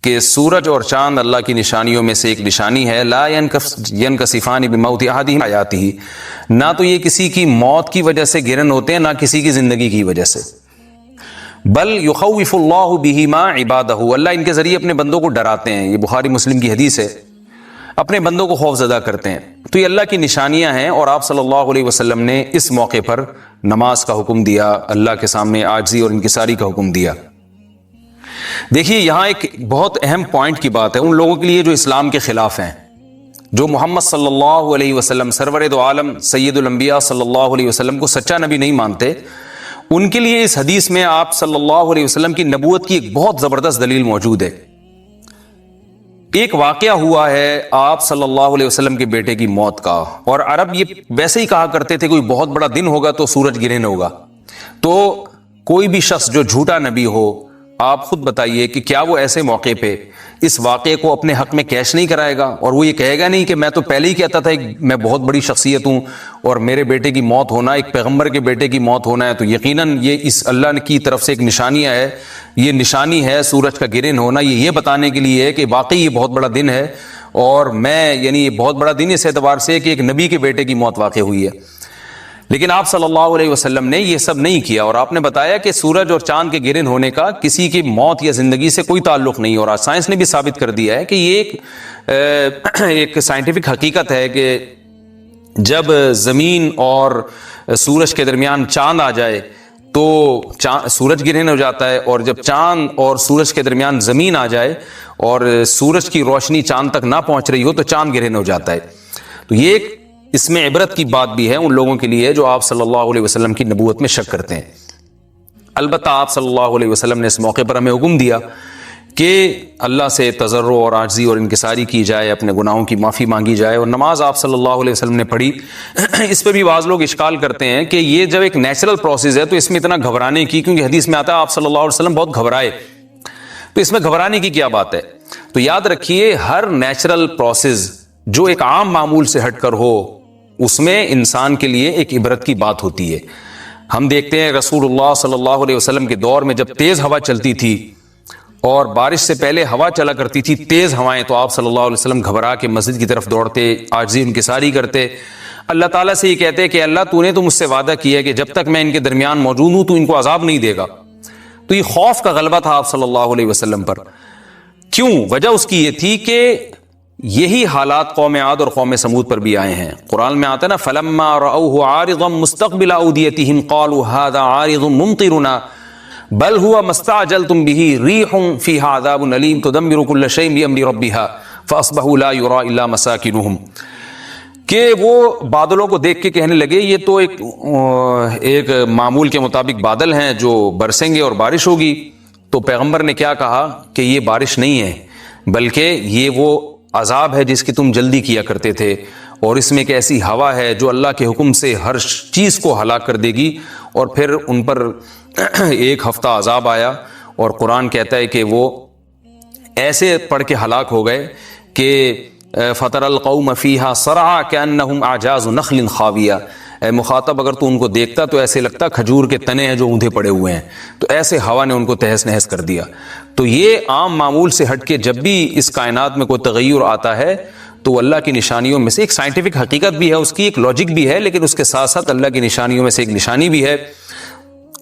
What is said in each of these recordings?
کہ سورج اور چاند اللہ کی نشانیوں میں سے ایک نشانی ہے. لا ینکسفان بموت احدہم حیاتہ، نہ تو یہ کسی کی موت کی وجہ سے گرن ہوتے ہیں، نہ کسی کی زندگی کی وجہ سے. بل یخوف اللہ بہما عبادہ، اللہ ان کے ذریعے اپنے بندوں کو ڈراتے ہیں. یہ بخاری مسلم کی حدیث ہے، اپنے بندوں کو خوف زدہ کرتے ہیں. تو یہ اللہ کی نشانیاں ہیں، اور آپ صلی اللہ علیہ وسلم نے اس موقع پر نماز کا حکم دیا، اللہ کے سامنے عاجزی اور انکساری کا حکم دیا. دیکھیے یہاں ایک بہت اہم پوائنٹ کی بات ہے ان لوگوں کے لیے جو اسلام کے خلاف ہیں، جو محمد صلی اللہ علیہ وسلم سرور دو عالم سید الانبیاء صلی اللہ علیہ وسلم کو سچا نبی نہیں مانتے. ان کے لیے اس حدیث میں آپ صلی اللہ علیہ وسلم کی نبوت کی ایک بہت زبردست دلیل موجود ہے. ایک واقعہ ہوا ہے آپ صلی اللہ علیہ وسلم کے بیٹے کی موت کا، اور عرب یہ ویسے ہی کہا کرتے تھے کوئی بہت بڑا دن ہوگا تو سورج گرہن ہوگا. تو کوئی بھی شخص جو جھوٹا نبی ہو، آپ خود بتائیے کہ کیا وہ ایسے موقع پہ اس واقعے کو اپنے حق میں کیش نہیں کرائے گا، اور وہ یہ کہے گا نہیں کہ میں تو پہلے ہی کہتا تھا میں بہت بڑی شخصیت ہوں اور میرے بیٹے کی موت ہونا، ایک پیغمبر کے بیٹے کی موت ہونا ہے تو یقیناً یہ اس اللہ کی طرف سے ایک نشانیاں ہے، یہ نشانی ہے سورج کا گرہن ہونا، یہ بتانے کے لیے ہے کہ واقعی یہ بہت بڑا دن ہے، اور میں یعنی یہ بہت بڑا دن اس اعتبار سے کہ ایک نبی کے بیٹے کی موت واقع ہوئی ہے. لیکن آپ صلی اللہ علیہ وسلم نے یہ سب نہیں کیا، اور آپ نے بتایا کہ سورج اور چاند کے گرہن ہونے کا کسی کی موت یا زندگی سے کوئی تعلق نہیں. اور آج سائنس نے بھی ثابت کر دیا ہے کہ یہ ایک سائنٹیفک حقیقت ہے کہ جب زمین اور سورج کے درمیان چاند آ جائے تو سورج گرہن ہو جاتا ہے، اور جب چاند اور سورج کے درمیان زمین آ جائے اور سورج کی روشنی چاند تک نہ پہنچ رہی ہو تو چاند گرہن ہو جاتا ہے. تو یہ ایک اس میں عبرت کی بات بھی ہے ان لوگوں کے لیے جو آپ صلی اللہ علیہ وسلم کی نبوت میں شک کرتے ہیں. البتہ آپ صلی اللہ علیہ وسلم نے اس موقع پر ہمیں حکم دیا کہ اللہ سے تضرع اور عاجزی اور انکساری کی جائے، اپنے گناہوں کی معافی مانگی جائے. اور نماز آپ صلی اللہ علیہ وسلم نے پڑھی. اس پہ بھی بعض لوگ اشکال کرتے ہیں کہ یہ جب ایک نیچرل پروسیس ہے تو اس میں اتنا گھبرانے کی، کیونکہ حدیث میں آتا ہے آپ صلی اللہ علیہ وسلم بہت گھبرائے، تو اس میں گھبرانے کی کیا بات ہے؟ تو یاد رکھیے ہر نیچرل پروسیس جو ایک عام معمول سے ہٹ کر ہو اس میں انسان کے لیے ایک عبرت کی بات ہوتی ہے. ہم دیکھتے ہیں رسول اللہ صلی اللہ علیہ وسلم کے دور میں جب تیز ہوا چلتی تھی اور بارش سے پہلے ہوا چلا کرتی تھی تیز ہوائیں، تو آپ صلی اللہ علیہ وسلم گھبرا کے مسجد کی طرف دوڑتے، عاجزی انکساری کرتے، اللہ تعالیٰ سے یہ کہتے کہ اللہ تو نے تو مجھ سے وعدہ کیا ہے کہ جب تک میں ان کے درمیان موجود ہوں تو ان کو عذاب نہیں دے گا. تو یہ خوف کا غلبہ تھا آپ صلی اللہ علیہ وسلم پر. کیوں؟ وجہ اس کی یہ تھی کہ یہی حالات قوم عاد اور قوم سمود پر بھی آئے ہیں. قرآن میں آتا ہے نا فلما رأوه عارضا مستقبل اودیتهم قالوا هذا عارض ممطرنا بل هو ما استعجلتم به ريح فيها عذاب أليم تدمر كل شيء بأمر ربها فأصبحوا لا يرى إلا مساكنهم. کہ وہ بادلوں کو دیکھ کے کہنے لگے یہ تو ایک معمول کے مطابق بادل ہیں جو برسیں گے اور بارش ہوگی. تو پیغمبر نے کیا کہا کہ یہ بارش نہیں ہے بلکہ یہ وہ عذاب ہے جس کی تم جلدی کیا کرتے تھے، اور اس میں ایک ایسی ہوا ہے جو اللہ کے حکم سے ہر چیز کو ہلاک کر دے گی. اور پھر ان پر ایک ہفتہ عذاب آیا، اور قرآن کہتا ہے کہ وہ ایسے پڑھ کے ہلاک ہو گئے کہ فَتَرَ الْقَوْمَ فِيهَا صَرْعَىٰ كَأَنَّهُمْ أَعْجَازُ نَخْلٍ خَاوِيَةٍ. اے مخاطب اگر تو ان کو دیکھتا تو ایسے لگتا کھجور کے تنے ہیں جو اوندھے پڑے ہوئے ہیں. تو ایسے ہوا نے ان کو تہس نہس کر دیا. تو یہ عام معمول سے ہٹ کے جب بھی اس کائنات میں کوئی تغیر آتا ہے تو اللہ کی نشانیوں میں سے ایک سائنٹیفک حقیقت بھی ہے، اس کی ایک لاجک بھی ہے، لیکن اس کے ساتھ ساتھ اللہ کی نشانیوں میں سے ایک نشانی بھی ہے،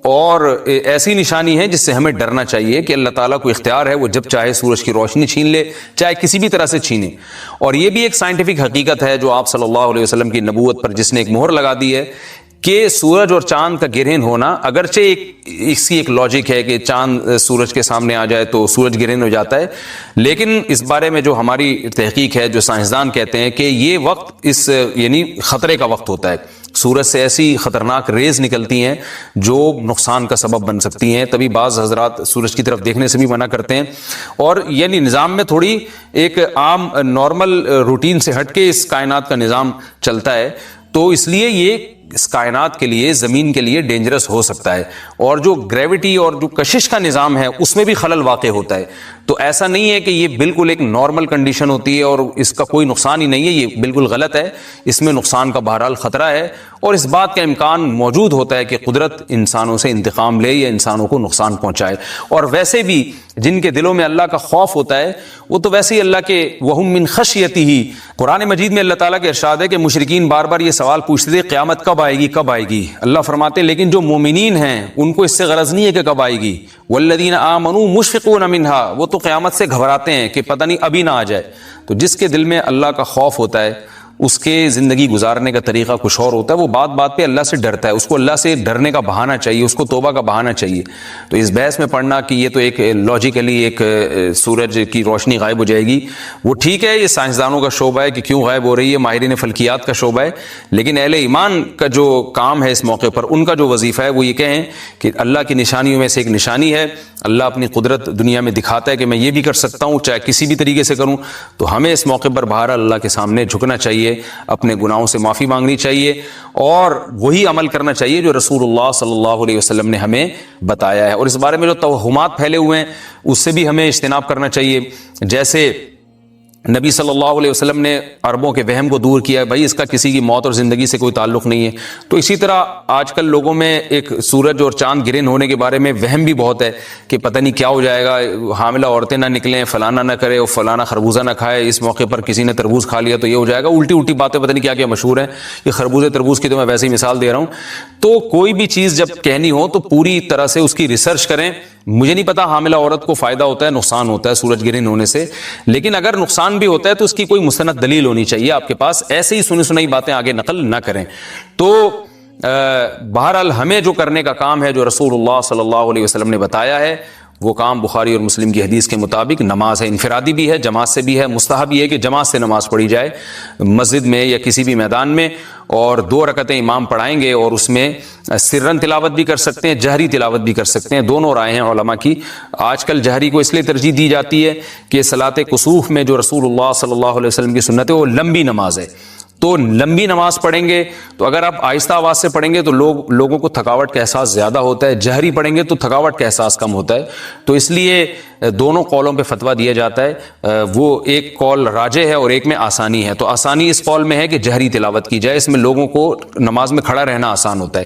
اور ایسی نشانی ہے جس سے ہمیں ڈرنا چاہیے کہ اللہ تعالیٰ کو اختیار ہے، وہ جب چاہے سورج کی روشنی چھین لے، چاہے کسی بھی طرح سے چھینے. اور یہ بھی ایک سائنٹیفک حقیقت ہے جو آپ صلی اللہ علیہ وسلم کی نبوت پر جس نے ایک مہر لگا دی ہے کہ سورج اور چاند کا گرہن ہونا، اگرچہ اس کی ایک لاجک ہے کہ چاند سورج کے سامنے آ جائے تو سورج گرہن ہو جاتا ہے، لیکن اس بارے میں جو ہماری تحقیق ہے، جو سائنسدان کہتے ہیں کہ یہ وقت اس یعنی خطرے کا وقت ہوتا ہے. سورج سے ایسی خطرناک ریز نکلتی ہیں جو نقصان کا سبب بن سکتی ہیں. تبھی بعض حضرات سورج کی طرف دیکھنے سے بھی منع کرتے ہیں، اور یعنی نظام میں تھوڑی ایک عام نارمل روٹین سے ہٹ کے اس کائنات کا نظام چلتا ہے، تو اس لیے یہ اس کائنات کے لیے، زمین کے لیے ڈینجرس ہو سکتا ہے. اور جو گریوٹی اور جو کشش کا نظام ہے اس میں بھی خلل واقع ہوتا ہے. تو ایسا نہیں ہے کہ یہ بالکل ایک نارمل کنڈیشن ہوتی ہے اور اس کا کوئی نقصان ہی نہیں ہے، یہ بالکل غلط ہے، اس میں نقصان کا بہرحال خطرہ ہے، اور اس بات کا امکان موجود ہوتا ہے کہ قدرت انسانوں سے انتقام لے یا انسانوں کو نقصان پہنچائے۔ اور ویسے بھی جن کے دلوں میں اللہ کا خوف ہوتا ہے وہ تو ویسے ہی اللہ کے وہم من خشیتہ، قرآن مجید میں اللہ تعالیٰ کے ارشاد ہے کہ مشرکین بار بار یہ سوال پوچھتے تھے قیامت کب آئے گی کب آئے گی، اللہ فرماتے ہیں لیکن جو مومنین ہیں ان کو اس سے غرض نہیں ہے کہ کب آئے گی، والذین آمنوا مشفقون منہا، وہ تو قیامت سے گھبراتے ہیں کہ پتہ نہیں ابھی نہ آ جائے۔ تو جس کے دل میں اللہ کا خوف ہوتا ہے اس کے زندگی گزارنے کا طریقہ کچھ اور ہوتا ہے، وہ بات بات پہ اللہ سے ڈرتا ہے، اس کو اللہ سے ڈرنے کا بہانہ چاہیے، اس کو توبہ کا بہانہ چاہیے۔ تو اس بحث میں پڑھنا کہ یہ تو ایک لاجیکلی ایک سورج کی روشنی غائب ہو جائے گی، وہ ٹھیک ہے، یہ سائنسدانوں کا شعبہ ہے کہ کیوں غائب ہو رہی ہے، ماہرین فلکیات کا شعبہ ہے، لیکن اہل ایمان کا جو کام ہے اس موقع پر، ان کا جو وظیفہ ہے وہ یہ کہیں کہ اللہ کی نشانیوں میں سے ایک نشانی ہے، اللہ اپنی قدرت دنیا میں دکھاتا ہے کہ میں یہ بھی کر سکتا ہوں چاہے کسی بھی طریقے سے کروں، تو ہمیں اس موقع پر بہرحال اللہ کے سامنے جھکنا چاہیے، اپنے گناہوں سے معافی مانگنی چاہیے اور وہی عمل کرنا چاہیے جو رسول اللہ صلی اللہ علیہ وسلم نے ہمیں بتایا ہے۔ اور اس بارے میں جو توہمات پھیلے ہوئے ہیں اس سے بھی ہمیں اجتناب کرنا چاہیے، جیسے نبی صلی اللہ علیہ وسلم نے عربوں کے وہم کو دور کیا ہے، بھائی اس کا کسی کی موت اور زندگی سے کوئی تعلق نہیں ہے، تو اسی طرح آج کل لوگوں میں ایک سورج اور چاند گرہن ہونے کے بارے میں وہم بھی بہت ہے کہ پتہ نہیں کیا ہو جائے گا، حاملہ عورتیں نہ نکلیں، فلانا نہ کرے اور فلانا خربوزہ نہ کھائے، اس موقع پر کسی نے تربوز کھا لیا تو یہ ہو جائے گا، الٹی الٹی باتیں پتہ نہیں کیا کیا مشہور ہیں، یہ خربوزے تربوز کی تو میں ویسے ہی مثال دے رہا ہوں۔ تو کوئی بھی چیز جب کہنی ہو تو پوری طرح سے اس کی ریسرچ کریں۔ مجھے نہیں پتا حاملہ عورت کو فائدہ ہوتا ہے نقصان ہوتا ہے سورج گرہن ہونے سے، لیکن اگر نقصان بھی ہوتا ہے تو اس کی کوئی مستند دلیل ہونی چاہیے آپ کے پاس، ایسے ہی سنی سنائی باتیں آگے نقل نہ کریں۔ تو بہرحال ہمیں جو کرنے کا کام ہے جو رسول اللہ صلی اللہ علیہ وسلم نے بتایا ہے وہ کام بخاری اور مسلم کی حدیث کے مطابق نماز ہے، انفرادی بھی ہے، جماعت سے بھی ہے، مستحب یہ ہے کہ جماعت سے نماز پڑھی جائے مسجد میں یا کسی بھی میدان میں، اور 2 رکعتیں امام پڑھائیں گے اور اس میں سرن تلاوت بھی کر سکتے ہیں، جہری تلاوت بھی کر سکتے ہیں، دونوں رائے ہیں علماء کی۔ آج کل جہری کو اس لیے ترجیح دی جاتی ہے کہ صلاۃ کسوف میں جو رسول اللہ صلی اللہ علیہ وسلم کی سنت ہے وہ لمبی نماز ہے، تو لمبی نماز پڑھیں گے تو اگر آپ آہستہ آواز سے پڑھیں گے تو لوگوں کو تھکاوٹ کا احساس زیادہ ہوتا ہے، جہری پڑھیں گے تو تھکاوٹ کا احساس کم ہوتا ہے، تو اس لیے دونوں قولوں پہ فتویٰ دیا جاتا ہے، وہ ایک قول راجح ہے اور ایک میں آسانی ہے، تو آسانی اس قول میں ہے کہ جہری تلاوت کی جائے، اس میں لوگوں کو نماز میں کھڑا رہنا آسان ہوتا ہے،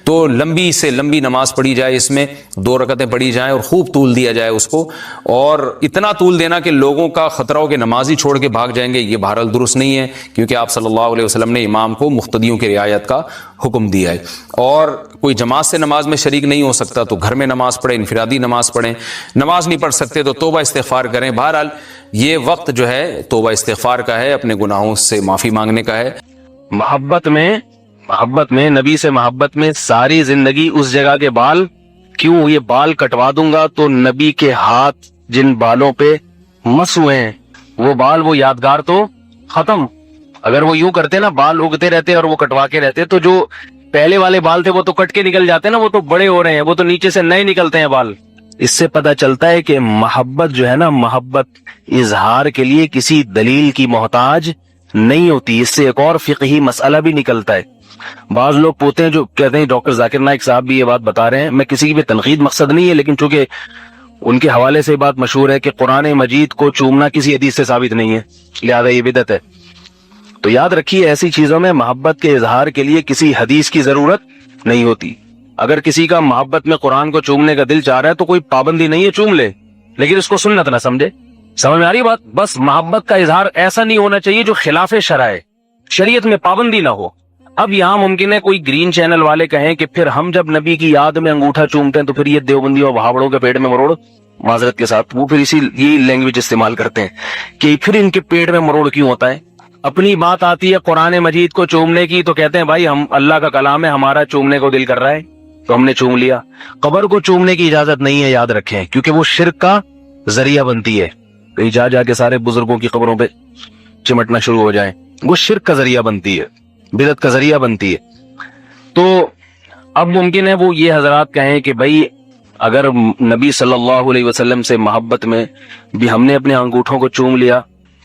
تو لمبی سے لمبی نماز پڑھی جائے، اس میں 2 رکعتیں پڑھی جائیں اور خوب طول دیا جائے اس کو، اور اتنا طول دینا کہ لوگوں کا خطرہ ہو کہ نماز ہی چھوڑ کے بھاگ جائیں گے، یہ بہرحال درست نہیں ہے، کیونکہ آپ صلی اللہ علیہ وسلم نے امام کو مقتدیوں کی رعایت کا حکم دیا ہے۔ اور کوئی جماعت سے نماز میں شریک نہیں ہو سکتا تو گھر میں نماز پڑھیں، انفرادی نماز پڑھیں، نماز نہیں پڑھ سکتے تو توبہ استغفار کریں۔ بہرحال یہ وقت جو ہے توبہ استغفار کا ہے، اپنے گناہوں سے معافی مانگنے کا ہے۔ محبت میں نبی سے محبت میں ساری زندگی اس جگہ کے بال، کیوں یہ بال کٹوا دوں گا تو نبی کے ہاتھ جن بالوں پہ مس ہوئے ہیں وہ بال، وہ یادگار تو ختم۔ اگر وہ یوں کرتے نا، بال اگتے رہتے اور وہ کٹوا کے رہتے، تو جو پہلے والے بال تھے وہ تو کٹ کے نکل جاتے نا، وہ تو بڑے ہو رہے ہیں، وہ تو نیچے سے نئے نکلتے ہیں بال۔ اس سے پتہ چلتا ہے کہ محبت جو ہے نا، محبت اظہار کے لیے کسی دلیل کی محتاج نہیں ہوتی۔ اس سے ایک اور فقہی مسئلہ بھی نکلتا ہے۔ بعض لوگ پوتے ہیں جو کہتے ہیں، ڈاکٹر ذاکر نائک صاحب بھی یہ بات بتا رہے ہیں، میں کسی کی بھی تنقید مقصد نہیں ہے، لیکن چونکہ ان کے حوالے سے بات مشہور ہے کہ قرآن مجید کو چومنا کسی حدیث سے ثابت نہیں ہے، لہذا یہ بدعت ہے۔ تو یاد رکھیے ایسی چیزوں میں محبت کے اظہار کے لیے کسی حدیث کی ضرورت نہیں ہوتی۔ اگر کسی کا محبت میں قرآن کو چومنے کا دل چاہ رہا ہے تو کوئی پابندی نہیں ہے، چوم لے، لیکن اس کو سنت نہ سمجھے۔ سمجھ میں آ رہی بات؟ بس محبت کا اظہار ایسا نہیں ہونا چاہیے جو خلاف شرع ہے، شریعت میں پابندی نہ ہو۔ اب یہاں ممکن ہے کوئی گرین چینل والے کہیں کہ پھر ہم جب نبی کی یاد میں انگوٹھا چومتے ہیں تو پھر یہ دیوبندیوں اور بھاوڑوں کے پیٹ میں مروڑ، معذرت کے ساتھ وہ پھر یہی لینگویج استعمال کرتے ہیں کہ پھر ان کے پیٹ میں مروڑ کیوں ہوتا ہے۔ اپنی بات آتی ہے قرآن مجید کو چومنے کی تو کہتے ہیں بھائی ہم اللہ کا کلام ہے، ہمارا چومنے کو دل کر رہا ہے تو ہم نے چوم لیا۔ قبر کو چومنے کی اجازت نہیں ہے، یاد رکھیں، کیونکہ وہ شرک کا ذریعہ بنتی ہے۔ کہیں جا کے سارے بزرگوں کی قبروں پہ چمٹنا شروع ہو جائیں، وہ شرک کا ذریعہ بنتی ہے، بدعت کا ذریعہ بنتی ہے۔ تو اب ممکن ہے وہ یہ حضرات کہیں کہ بھائی اگر نبی صلی اللہ علیہ وسلم سے محبت میں بھی ہم نے اپنے انگوٹھوں کو چوم لیا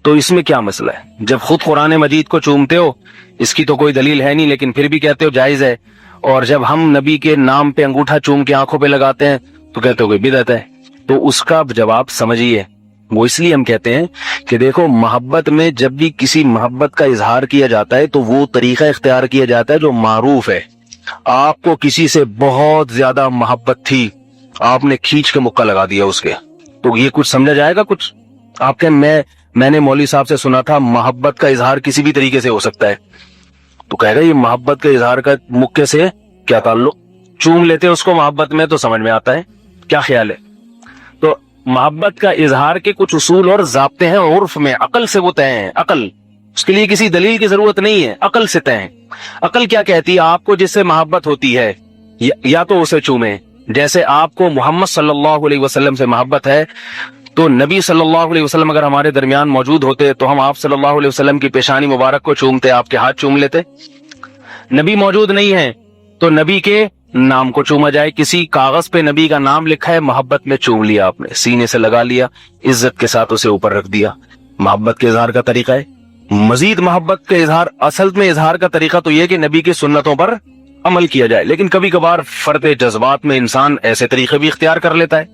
تو اس میں کیا مسئلہ ہے؟ جب خود قرآن مجید کو چومتے ہو، اس کی تو کوئی دلیل ہے نہیں، لیکن پھر بھی کہتے ہو جائز ہے، اور جب ہم نبی کے نام پہ انگوٹھا چوم کے آنکھوں پہ لگاتے ہیں تو کہتے ہو کوئی بدعت ہے۔ تو اس کا جواب سمجھیے، وہ اس لیے ہم کہتے ہیں کہ دیکھو محبت میں جب بھی کسی محبت کا اظہار کیا جاتا ہے تو وہ طریقہ اختیار کیا جاتا ہے جو معروف ہے. آپ کو کسی سے بہت زیادہ محبت تھی, آپ نے کھینچ کے مکہ لگا دیا اس کے, تو یہ کچھ سمجھا جائے گا؟ کچھ آپ کے میں نے مولوی صاحب سے سنا تھا محبت کا اظہار کسی بھی طریقے سے ہو سکتا ہے, تو کہے گا یہ محبت کے اظہار کا مکے سے کیا تعلق؟ چوم لیتے اس کو محبت میں تو سمجھ میں آتا ہے. کیا خیال ہے؟ تو محبت کا اظہار کے کچھ اصول اور ضابطے ہیں عرف میں, عقل سے وہ طے ہیں. عقل, اس کے لیے کسی دلیل کی ضرورت نہیں ہے, عقل سے طے ہیں. عقل کیا کہتی ہے؟ آپ کو جس سے محبت ہوتی ہے یا تو اسے چومیں. جیسے آپ کو محمد صلی اللہ علیہ وسلم سے محبت ہے تو نبی صلی اللہ علیہ وسلم اگر ہمارے درمیان موجود ہوتے تو ہم آپ صلی اللہ علیہ وسلم کی پیشانی مبارک کو چومتے, آپ کے ہاتھ چوم لیتے. نبی موجود نہیں ہے تو نبی کے نام کو چوما جائے. کسی کاغذ پہ نبی کا نام لکھا ہے, محبت میں چوم لیا آپ نے, سینے سے لگا لیا, عزت کے ساتھ اسے اوپر رکھ دیا. محبت کے اظہار کا طریقہ ہے. مزید محبت کے اظہار, اصل میں اظہار کا طریقہ تو یہ کہ نبی کی سنتوں پر عمل کیا جائے, لیکن کبھی کبھار فرط جذبات میں انسان ایسے طریقے بھی اختیار کر لیتا ہے.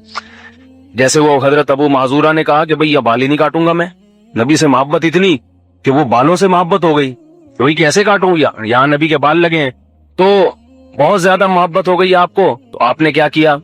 جیسے وہ حضرت ابو معذورہ نے کہا کہ بھئی یہ بال ہی نہیں کاٹوں گا میں. نبی سے محبت اتنی کہ وہ بالوں سے محبت ہو گئی, وہی کیسے کاٹوں, یہاں نبی کے بال لگے ہیں تو بہت زیادہ محبت ہو گئی آپ کو. تو آپ نے کیا کیا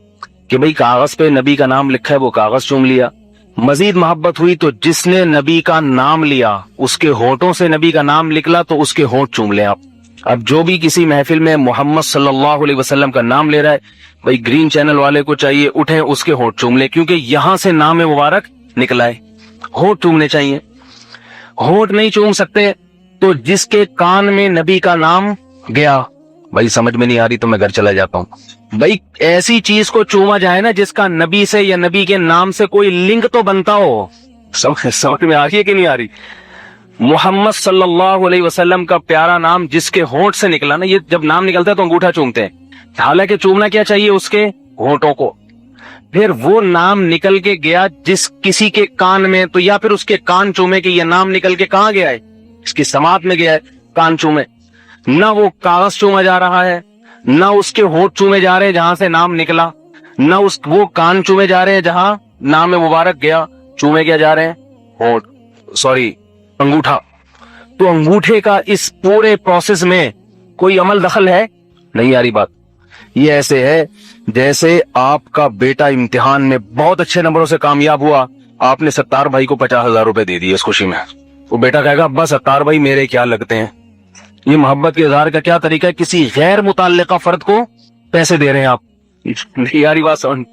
کہ بھئی کاغذ پہ نبی کا نام لکھا ہے وہ کاغذ چوم لیا. مزید محبت ہوئی تو جس نے نبی کا نام لیا اس کے ہونٹوں سے نبی کا نام نکلا تو اس کے ہونٹ چوم لیں آپ. اب جو بھی کسی محفل میں محمد صلی اللہ علیہ وسلم کا نام لے رہا ہے, بھئی گرین چینل والے کو چاہیے اٹھیں اس کے ہونٹ چوم لیں, کیونکہ یہاں سے نام مبارک نکلا ہے. ہونٹ چومنے چاہیے. ہونٹ نہیں چوم سکتے تو جس کے کان میں نبی کا نام گیا, بھائی سمجھ میں نہیں آ رہی تو میں گھر چلا جاتا ہوں. بھائی ایسی چیز کو چوما جائے نا جس کا نبی سے یا نبی کے نام سے کوئی لنک تو بنتا ہو. سمجھ میں آ رہی ہے کہ نہیں آ رہی؟ محمد صلی اللہ علیہ وسلم کا پیارا نام جس کے ہونٹ سے نکلا نا, یہ جب نام نکلتا ہے تو انگوٹھا چومتے ہیں, حالانکہ چومنا کیا چاہیے اس کے ہونٹوں کو. پھر وہ نام نکل کے گیا جس کسی کے کان میں, تو یا پھر اس کے کان چومے کہ یہ نام نکل کے کہاں گیا ہے, اس کی سماعت میں گیا ہے, کان چومے. نہ وہ کاغذ چوما جا رہا ہے, نہ اس کے ہونٹ چومے جا رہے ہیں جہاں سے نام نکلا, نہ وہ کان چومے جا رہے ہیں جہاں نام مبارک گیا. چومے کیا جا رہے ہیں؟ ہونٹ, سوری انگوٹھا. تو انگوٹھے کا اس پورے پروسیس میں کوئی عمل دخل ہے؟ نہیں آ رہی بات. یہ ایسے ہے جیسے آپ کا بیٹا امتحان میں بہت اچھے نمبروں سے کامیاب ہوا, آپ نے ستار بھائی کو 50,000 روپے دے دیے اس خوشی میں. وہ بیٹا کہے گا ابا ستار بھائی میرے کیا لگتے ہیں. یہ محبت کے اظہار کا کیا طریقہ ہے؟ کسی غیر متعلقہ فرد کو پیسے دے رہے ہیں آپ. نہیں آ رہی بات سمجھ؟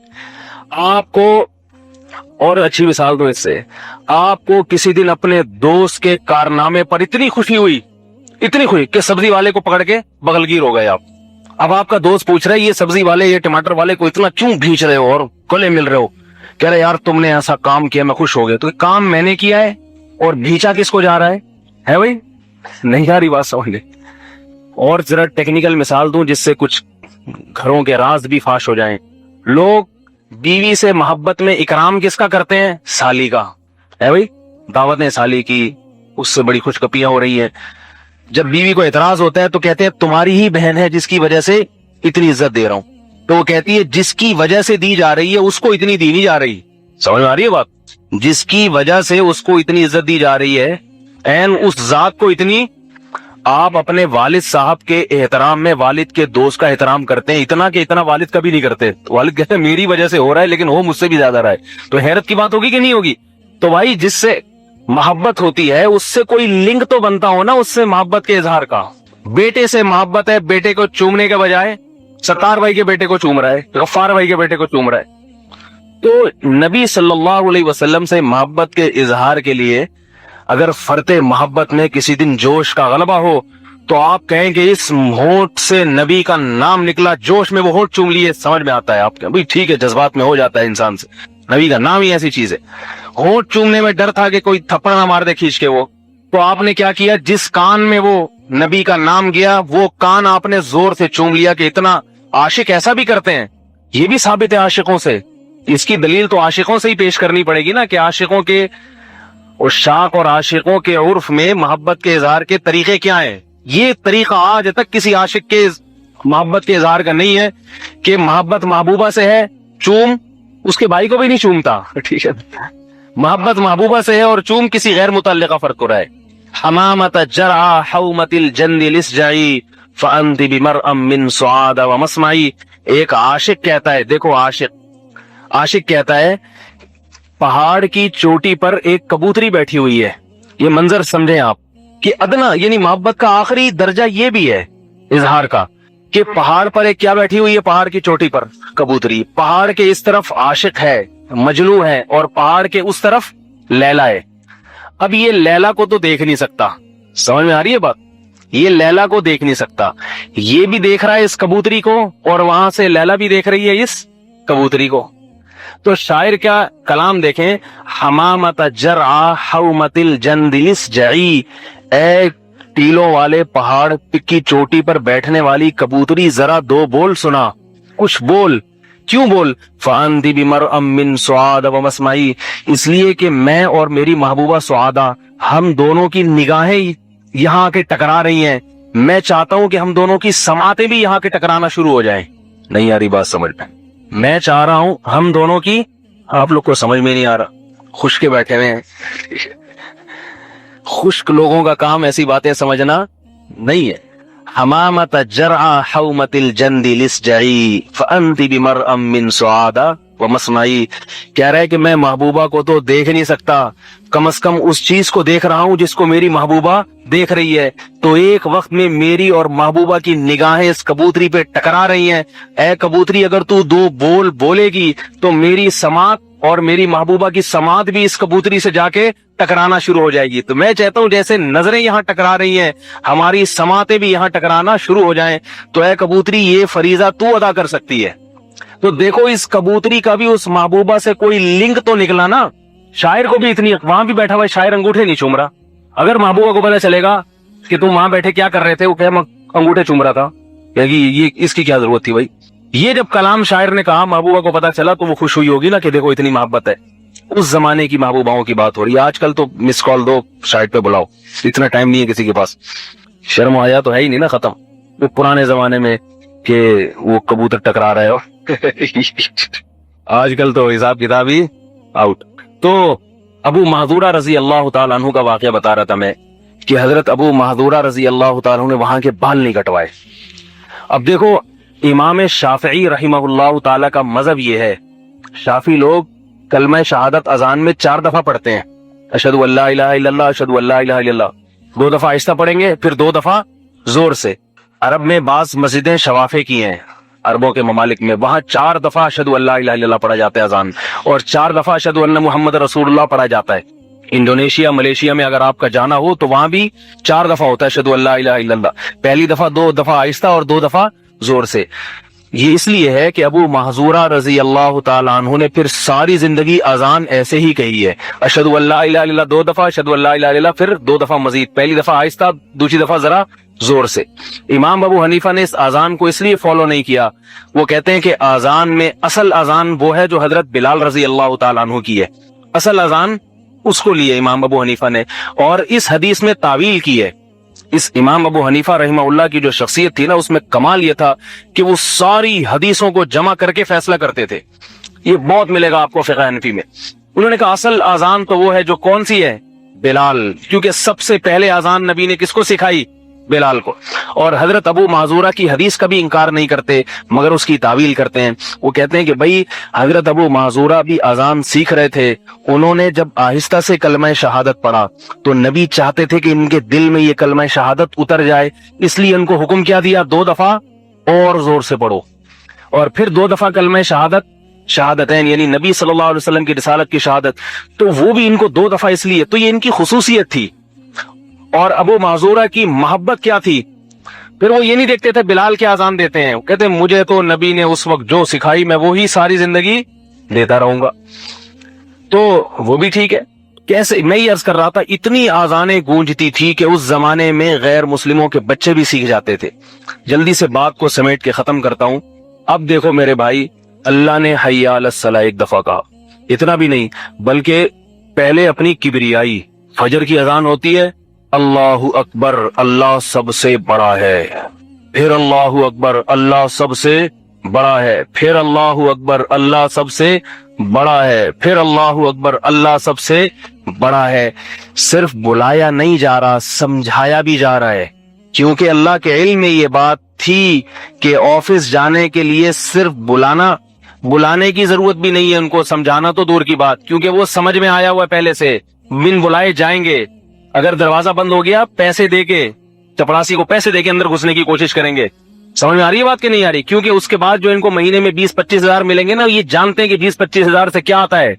آپ کو اور اچھی مثال دو اس سے, آپ کو کسی دن اپنے دوست کے کارنامے پر اتنی خوشی ہوئی کہ سبزی والے کو پکڑ کے بغلگیر ہو گئے آپ. اب آپ کا دوست پوچھ رہا ہے یہ سبزی والے یہ ٹماٹر والے کو اتنا کیوں بھیج رہے ہو اور گلے مل رہے ہو؟ کہہ رہے یار تم نے ایسا کام کیا میں خوش ہو گیا. تو کام میں نے کیا ہے اور بھیجا کس کو جا رہا ہے بھائی؟ نہیں آ رہی بات سمجھ لے. اور ذرا ٹیکنیکل مثال دوں جس سے کچھ گھروں کے راز بھی فاش ہو جائیں. لوگ بیوی سے محبت میں اکرام کس کا کرتے ہیں؟ سالی کا ہے بھائی. دعوتیں سالی کی, اس سے بڑی خوش کپیاں ہو رہی ہیں. جب بیوی کو اعتراض ہوتا ہے تو کہتے ہیں تمہاری ہی بہن ہے جس کی وجہ سے اتنی عزت دے رہا ہوں. تو وہ کہتی ہے جس کی وجہ سے دی جا رہی ہے اس کو اتنی دی نہیں جا رہی. سمجھ میں آ رہی ہے بات؟ جس کی وجہ سے اس کو اتنی عزت دی جا رہی ہے این اس ذات کو اتنی. آپ اپنے والد صاحب کے احترام میں والد کے دوست کا احترام کرتے ہیں اتنا کہ اتنا والد کبھی نہیں کرتے. والد کہتے ہیں میری وجہ سے ہو رہا ہے لیکن وہ مجھ سے بھی زیادہ رہا ہے. تو حیرت کی بات ہوگی کہ نہیں ہوگی؟ تو بھائی جس سے محبت ہوتی ہے اس سے کوئی لنک تو بنتا ہو نا اس سے محبت کے اظہار کا. بیٹے سے محبت ہے, بیٹے کو چومنے کے بجائے ستار بھائی کے بیٹے کو چوم رہا ہے, غفار بھائی کے بیٹے کو چوم رہا ہے. تو نبی صلی اللہ علیہ وسلم سے محبت کے اظہار کے لیے اگر فرط محبت میں کسی دن جوش کا غلبہ ہو تو آپ کہیں کہ اس ہونٹ سے نبی کا نام نکلا, جوش میں وہ ہونٹ چوم لیے. سمجھ میں آتا ہے آپ کے بھائی ٹھیک ہے جذبات میں ہو جاتا ہے انسان سے, نبی کا نام ہی ایسی چیز ہے. ہونٹ چومنے میں ڈر تھا کہ کوئی تھپڑ نہ مار دے کھینچ کے وہ, تو آپ نے کیا کیا جس کان میں وہ نبی کا نام گیا وہ کان آپ نے زور سے چوم لیا. کہ اتنا عاشق ایسا بھی کرتے ہیں, یہ بھی ثابت ہے عاشقوں سے. اس کی دلیل تو عاشقوں سے ہی پیش کرنی پڑے گی نا کہ عاشقوں کے عشاق اور عاشقوں کے عرف میں محبت کے اظہار کے طریقے کیا ہیں. یہ طریقہ آج تک کسی عاشق کے محبت کے اظہار کا نہیں ہے کہ محبت محبوبہ سے ہے چوم, اس کے بھائی کو بھی نہیں چومتا. ٹھیک ہے, محبت محبوبہ سے ہے اور چوم کسی غیر متعلقہ فرق ہو رہا ہے. حمامت جرعا حومت الجند لسجعی فانت بمرء من سعاد ومسمعی. ایک عاشق کہتا ہے، دیکھو عاشق کہتا ہے پہاڑ کی چوٹی پر ایک کبوتری بیٹھی ہوئی ہے. یہ منظر سمجھیں آپ کہ ادنا یعنی محبت کا آخری درجہ یہ بھی ہے اظہار کا کہ پہاڑ پر ایک کیا بیٹھی ہوئی ہے، پہاڑ کی چوٹی پر کبوتری. پہاڑ کے اس طرف عاشق ہے، مجنوں ہے، اور پہاڑ کے اس طرف لیلا ہے. اب یہ لیلا کو تو دیکھ نہیں سکتا، سمجھ میں آ رہی ہے بات؟ یہ لیلا کو دیکھ نہیں سکتا، یہ بھی دیکھ رہا ہے اس کبوتری کو، اور وہاں سے لیلا بھی دیکھ رہی ہے اس کبوتری کو. تو شاعر کیا کلام دیکھیں، حمامت جرعا حومت الجند لسجعی، اے ٹیلوں والے پہاڑ کی چوٹی پر بیٹھنے والی کبوتری ذرا دو بول سنا، کچھ بول. کیوں بول؟ فانت بمرء من سعاد ومسمعی، اس لیے کہ میں اور میری محبوبہ سعادہ، ہم دونوں کی نگاہیں یہاں آ کے ٹکرا رہی ہیں. میں چاہتا ہوں کہ ہم دونوں کی سماعتیں بھی یہاں کے ٹکرانا شروع ہو جائیں. نہیں آ رہی بات سمجھ میں؟ میں چاہ رہا ہوں ہم دونوں کی، آپ لوگ کو سمجھ میں نہیں آ رہا، خشک کے بیٹھے ہوئے ہیں. خشک لوگوں کا کام ایسی باتیں سمجھنا نہیں ہے. حمامت جرعا حومت الجند لسجعی فانت بمرء من سعاد ومسمعی. کہہ رہا ہے کہ میں محبوبہ کو تو دیکھ نہیں سکتا، کم از کم اس چیز کو دیکھ رہا ہوں جس کو میری محبوبہ دیکھ رہی ہے. تو ایک وقت میں میری اور محبوبہ کی نگاہیں اس کبوتری پہ ٹکرا رہی ہیں. اے کبوتری، اگر تو دو بول بولے گی تو میری سماعت اور میری محبوبہ کی سماعت بھی اس کبوتری سے جا کے ٹکرانا شروع ہو جائے گی. تو میں چاہتا ہوں جیسے نظریں یہاں ٹکرا رہی ہیں، ہماری سماعتیں بھی یہاں ٹکرانا شروع ہو جائیں. تو اے کبوتری، یہ فریضہ تو ادا کر سکتی ہے. تو دیکھو اس کبوتری کا بھی اس محبوبہ سے کوئی لنک تو نکلا نا. شاعر کو بھی اتنی، وہاں بھی بیٹھا ہوا ہے شاعر، انگوٹھے نہیں چوم رہا. اگر محبوبہ کو پتا چلے گا کہ تم وہاں بیٹھے کیا کر رہے تھے، وہ کہ میں انگوٹھے چوم رہا تھا، یہ اس کی کیا ضرورت تھی بھائی. یہ جب کلام شاعر نے کہا محبوبہ کو پتا چلا تو وہ خوش ہوئی ہوگی نا کہ دیکھو اتنی محبت ہے. اس زمانے کی محبوباؤں کی بات ہو رہی ہے. آج کل تو مس کال دو، سائٹ پہ بلاؤ، اتنا ٹائم نہیں ہے کسی کے پاس. شرم آیا تو ہے ہی نہیں نا، ختم. وہ پرانے زمانے میں کہ وہ کبوتر ٹکرا رہے ہو. آج کل تو حساب کتاب ہی آؤٹ. تو ابو محذورہ رضی اللہ تعالیٰ عنہ کا واقعہ بتا رہا تھا میں کہ حضرت ابو محذورہ رضی اللہ تعالیٰ عنہ نے وہاں کے بال نہیں کٹوائے. اب دیکھو امام شافعی رحمہ اللہ تعالیٰ کا مذہب یہ ہے، شافعی لوگ کلمہ شہادت اذان میں 4 دفعہ پڑھتے ہیں، اشہد ان لا الہ الا اللہ، اشہد ان لا الہ الا اللہ. 2 دفعہ آہستہ پڑھیں گے، پھر 2 دفعہ زور سے. عرب میں بعض مسجدیں شوافے کی ہیں، عربوں کے ممالک میں، وہاں 4 دفعہ اشہد ان لا الہ الا اللہ پڑھا جاتا ہے اذان، اور 4 دفعہ اشہد ان محمد رسول اللہ پڑھا جاتا ہے. انڈونیشیا، ملیشیا میں اگر آپ کا جانا ہو تو وہاں بھی 4 دفعہ ہوتا ہے اشہد ان لا الہ الا اللہ. پہلی دفعہ 2 دفعہ آہستہ اور 2 دفعہ زور سے. یہ اس لیے ہے کہ ابو محذورہ رضی اللہ تعالیٰ عنہ نے پھر ساری زندگی اذان ایسے ہی کہی ہے، اشہد ان لا الہ الا اللہ 2 دفعہ، اشہد ان لا الہ الا اللہ پھر 2 دفعہ مزید، پہلی دفعہ آہستہ، دوسری دفعہ ذرا زور سے. امام ابو حنیفہ نے اس اذان کو اس لیے فالو نہیں کیا، وہ کہتے ہیں کہ اذان میں اصل اذان وہ ہے جو حضرت بلال رضی اللہ تعالیٰ عنہ کی ہے، اصل اذان اس کو لیے امام ابو حنیفہ نے، اور اس حدیث میں تعویل کی ہے. اس امام ابو حنیفہ رحمہ اللہ کی جو شخصیت تھی نا، اس میں کمال یہ تھا کہ وہ ساری حدیثوں کو جمع کر کے فیصلہ کرتے تھے. یہ بہت ملے گا آپ کو فقہ حنفی میں. انہوں نے کہا اصل اذان تو وہ ہے جو کون سی ہے، بلال، کیونکہ سب سے پہلے اذان نبی نے کس کو سکھائی، بلال کو. اور حضرت ابو معذورہ کی حدیث کا بھی انکار نہیں کرتے مگر اس کی تعویل کرتے ہیں. وہ کہتے ہیں کہ بھائی حضرت ابو معذورہ بھی اذان سیکھ رہے تھے، انہوں نے جب آہستہ سے کلمہ شہادت پڑھا تو نبی چاہتے تھے کہ ان کے دل میں یہ کلمہ شہادت اتر جائے، اس لیے ان کو حکم کیا دیا 2 دفعہ اور زور سے پڑھو، اور پھر 2 دفعہ کلمہ شہادتین یعنی نبی صلی اللہ علیہ وسلم کی رسالت کی شہادت. تو وہ بھی ان کو 2 دفعہ اس لیے، تو یہ ان کی خصوصیت تھی. اور ابو معذورہ کی محبت کیا تھی، پھر وہ یہ نہیں دیکھتے تھے بلال کیا اذان دیتے ہیں، وہ کہتے ہیں مجھے تو نبی نے اس وقت جو سکھائی میں وہی ساری زندگی دیتا رہوں گا. تو وہ بھی ٹھیک ہے. کیسے، میں یہ عرض کر رہا تھا اتنی اذانیں گونجتی تھی کہ اس زمانے میں غیر مسلموں کے بچے بھی سیکھ جاتے تھے. جلدی سے بات کو سمیٹ کے ختم کرتا ہوں. اب دیکھو میرے بھائی، اللہ نے حی علی الصلاۃ 1 دفعہ کہا، اتنا بھی نہیں بلکہ پہلے اپنی کبریائی، فجر کی اذان ہوتی ہے اللہ اکبر اللہ سب سے بڑا ہے، پھر اللہ اکبر اللہ سب سے بڑا ہے، پھر اللہ اکبر اللہ سب سے بڑا ہے، پھر اللہ اکبر اللہ سب سے بڑا ہے۔ صرف بلایا نہیں جا رہا، سمجھایا بھی جا رہا ہے، کیونکہ اللہ کے علم میں یہ بات تھی کہ آفس جانے کے لیے صرف بلانے کی ضرورت بھی نہیں ہے، ان کو سمجھانا تو دور کی بات، کیونکہ وہ سمجھ میں آیا ہوا ہے پہلے سے، بن بلائے جائیں گے۔ اگر دروازہ بند ہو گیا، پیسے دے کے، چپڑاسی کو پیسے دے کے اندر گھسنے کی کوشش کریں گے۔ سمجھ میں آ رہی ہے بات کہ نہیں آ رہی؟ کیونکہ اس کے بعد جو ان کو مہینے میں 20-25 ہزار ملیں گے نا، یہ جانتے ہیں کہ 20-25 ہزار سے کیا آتا ہے،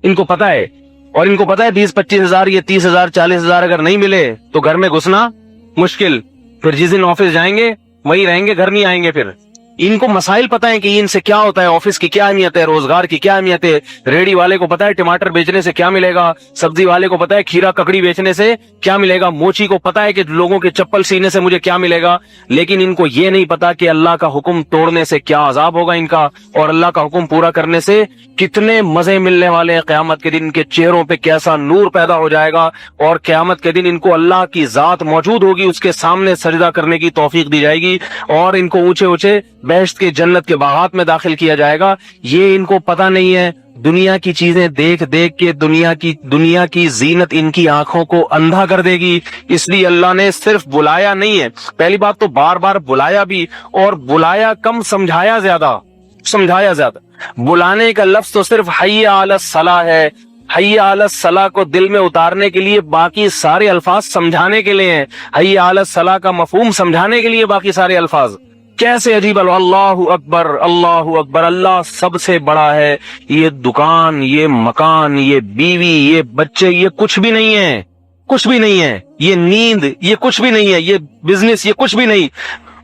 ان کو پتا ہے، اور ان کو پتا ہے 20-25 ہزار، یہ 30 ہزار 40 ہزار اگر نہیں ملے تو گھر میں گھسنا مشکل، پھر جس دن آفس جائیں گے وہیں رہیں گے، گھر نہیں آئیں گے۔ پھر ان کو مسائل پتا ہے کہ ان سے کیا ہوتا ہے، آفس کی کیا اہمیت ہے، روزگار کی کیا اہمیت ہے، ریڑی والے کو پتا ہے ٹماٹر بیچنے سے کیا ملے گا، سبزی والے کو پتا ہے کھیرا ککڑی بیچنے سے کیا ملے گا، موچی کو پتا ہے کہ لوگوں کے چپل سینے سے مجھے کیا ملے گا، لیکن ان کو یہ نہیں پتا کہ اللہ کا حکم توڑنے سے کیا عذاب ہوگا ان کا، اور اللہ کا حکم پورا کرنے سے کتنے مزے ملنے والے ہیں۔ قیامت کے دن ان کے چہروں پہ کیسا نور پیدا ہو جائے گا، اور قیامت کے دن ان کو اللہ کی ذات موجود ہوگی، اس کے سامنے سجدہ کرنے کی توفیق دی جائے گی، اور ان کو اونچے اونچے بہشت کے جنت کے باغات میں داخل کیا جائے گا۔ یہ ان کو پتہ نہیں ہے، دنیا کی چیزیں دیکھ دیکھ کے دنیا کی زینت ان کی آنکھوں کو اندھا کر دے گی۔ اس لیے اللہ نے صرف بلایا نہیں ہے، پہلی بات تو بار بار بلایا بھی، اور بلایا کم سمجھایا زیادہ۔ بلانے کا لفظ تو صرف حی علی الصلاح ہے، حی علی الصلاح کو دل میں اتارنے کے لیے باقی سارے الفاظ سمجھانے کے لیے ہیں، حی علی الصلاح کا مفہوم سمجھانے کے لیے باقی سارے الفاظ۔ کیسے عجیب، اللہ اکبر اللہ اکبر، اللہ سب سے بڑا ہے، یہ دکان، یہ مکان، یہ بیوی، یہ بچے، یہ کچھ بھی نہیں ہے، کچھ بھی نہیں ہے، یہ نیند، یہ کچھ بھی نہیں ہے، یہ بزنس، یہ کچھ بھی نہیں۔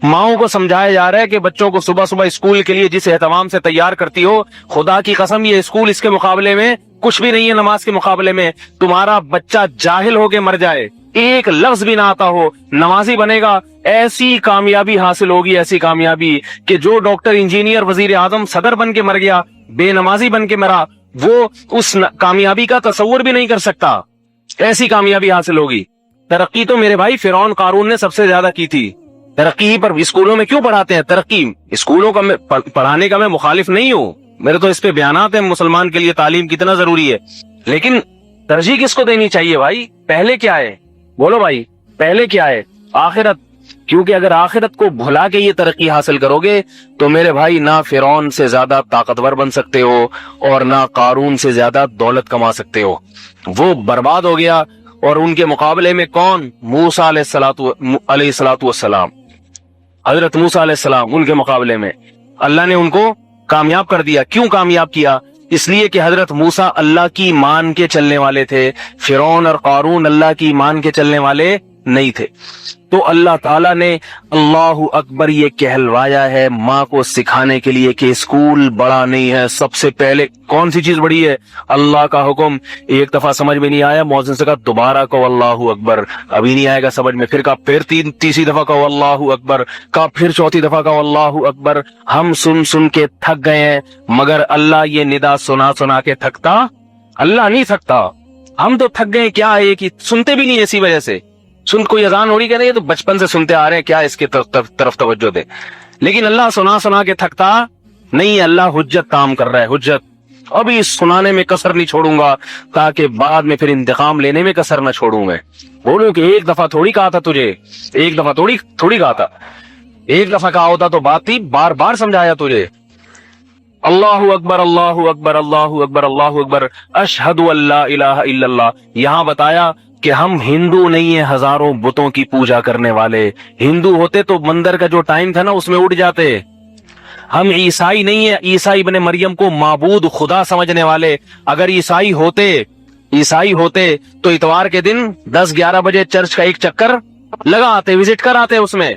ماؤں کو سمجھایا جا رہا ہے کہ بچوں کو صبح صبح اسکول کے لیے جس اہتمام سے تیار کرتی ہو، خدا کی قسم یہ اسکول اس کے مقابلے میں کچھ بھی نہیں ہے، نماز کے مقابلے میں۔ تمہارا بچہ جاہل ہو کے مر جائے، ایک لفظ بھی نہ آتا ہو، نمازی بنے گا، ایسی کامیابی حاصل ہوگی، ایسی کامیابی کہ جو ڈاکٹر، انجینئر، وزیر اعظم، صدر بن کے مر گیا، بے نمازی بن کے مرا، وہ اس کامیابی کا تصور بھی نہیں کر سکتا، ایسی کامیابی حاصل ہوگی۔ ترقی تو میرے بھائی فرعون قارون نے سب سے زیادہ کی تھی۔ ترقی پر اسکولوں میں کیوں پڑھاتے ہیں؟ ترقی اسکولوں کا پڑھانے کا میں مخالف نہیں ہوں، میرے تو اس پہ بیانات ہیں، مسلمان کے لیے تعلیم کتنا ضروری ہے، لیکن ترجیح کس کو دینی چاہیے بھائی؟ پہلے کیا ہے؟ بولو بھائی، پہلے کیا ہے؟ آخرت۔ کیونکہ اگر آخرت کو بھلا کے یہ ترقی حاصل کرو گے تو میرے بھائی نہ فرعون سے زیادہ طاقتور بن سکتے ہو، اور نہ قارون سے زیادہ دولت کما سکتے ہو، وہ برباد ہو گیا۔ اور ان کے مقابلے میں کون؟ موسیٰ علیہ الصلوۃ والسلام، حضرت موسیٰ علیہ السلام، ان کے مقابلے میں اللہ نے ان کو کامیاب کر دیا۔ کیوں کامیاب کیا؟ اس لیے کہ حضرت موسیٰ اللہ کی مان کے چلنے والے تھے، فرعون اور قارون اللہ کی مان کے چلنے والے نہیں تھے۔ تو اللہ تعالیٰ نے اللہ اکبر یہ کہلوایا ہے ماں کو سکھانے کے لیے کہ اسکول بڑا نہیں ہے، سب سے پہلے کون سی چیز بڑی ہے؟ اللہ کا حکم۔ ایک دفعہ سمجھ میں نہیں آیا، مؤذن سے کہا دوبارہ کہو اللہ اکبر، ابھی نہیں آئے گا سمجھ میں، پھر کہا پھر تیسری دفعہ کہو اللہ اکبر، کہا پھر چوتھی دفعہ کہو اللہ اکبر۔ ہم سن کے تھک گئے ہیں، مگر اللہ یہ ندا سنا کے تھکتا؟ اللہ نہیں تھکتا، ہم تو تھک گئے۔ کیا ہے کہ سنتے بھی نہیں، اسی وجہ سے کوئی اذان ہو رہی کہ نہیں، تو بچپن سے سنتے آ رہے ہیں، کیا اس کے طرف توجہ دے، لیکن اللہ سنا کے تھکتا نہیں، اللہ حجت کام کر رہا ہے، حجت۔ ابھی سنانے میں کسر نہیں چھوڑوں گا تاکہ بعد میں پھر انتقام لینے میں کسر نہ چھوڑوں میں۔ بولوں کہ ایک دفعہ تھوڑی کہا تھا تجھے، ایک دفعہ تھوڑی کہا تھا، ایک دفعہ کہا ہوتا تو بات تھی، بار بار سمجھایا تجھے۔ اللہ اکبر اللہ اکبر اللہ اکبر اللہ اکبر، اشہد ان لا الہ الا اللہ۔ یہاں بتایا کہ ہم ہندو نہیں ہیں ہزاروں بتوں کی پوجا کرنے والے، ہندو ہوتے تو مندر کا جو ٹائم تھا نا اس میں اٹھ جاتے۔ ہم عیسائی نہیں ہیں، عیسائی ابن مریم کو معبود خدا سمجھنے والے۔ اگر عیسائی ہوتے تو اتوار کے دن 10-11 بجے چرچ کا ایک چکر لگا آتے، وزٹ کر آتے اس میں۔